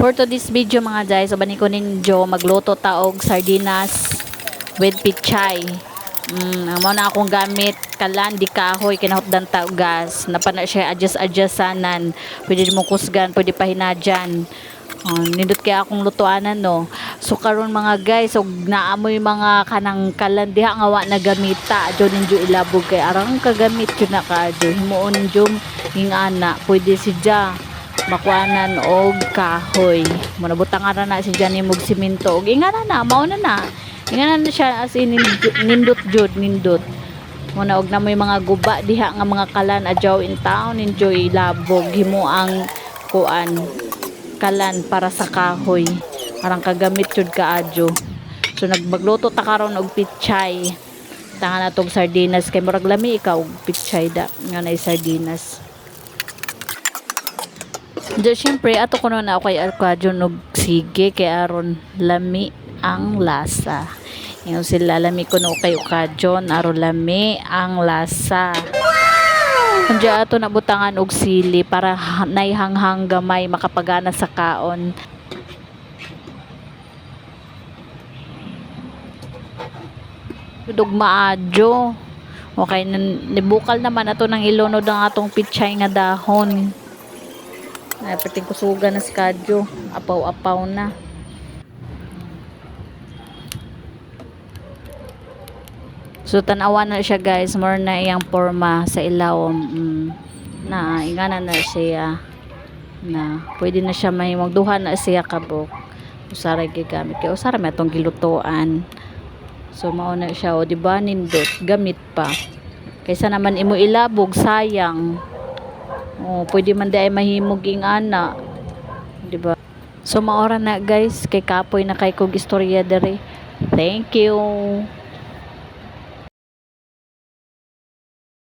For today's video mga guys, so bani ko ninyo magluto taog sardinas with pichay. Amo na akong gamit kalan di kahoy kinahutdan ta gas. Napana siya adjust-adjustanan. Pwede mo kusgan, pwede pa hinadyan. Nindot kaya akong lutuanan no. So karon mga guys, og naamoy mga kanang kalan diha nga wa na gamita. Adyo ninyo ilabog kay arang kagamit yun na kadyo. Himuon ninyo hingana, pwede siya makuanan og kahoy. Muna butangan na si Johnny mog simento og ingana na mao na siya as in nindot jud nindot. Muna og na may mga guba diha nga mga kalan adyaw in town enjoy labog himo ang kuan kalan para sa kahoy. Arang kagamit jud kaadyo. So nagbagluto ta karon og pichay. Tangan natong sardinas kay murag lami ikaw og pichay da nga nay sardinas. Diyo syempre ato ko na ako kay Arcadio og sige kay aron lami ang lasa. Yung sila lami ko no kay Arcadio aron lami ang lasa. Kanya ato nabutangan og sili para naihanghang gamay makapagana sa kaon. Dug maadyo. Okay, nibukal naman ato ng ilunod ang atong pichay nga dahon. Ay, pating kusugan na si Kadyo. Apaw-apaw na. So, tanawa na siya guys. More na iyang forma sa ilaw. Na, ingana na siya. Na, pwede na siya may magduhan na siya kabok. Usaray gigamit. Kaya usaray may itong gilutuan. So, mauna siya. O, diba, nindot. Gamit pa. Kaysa naman imo ilabog, sayang. Pwede man di ay mahimog ana, di ba? So maora na guys, kay kapoy na kay kog istorya dere. Thank you.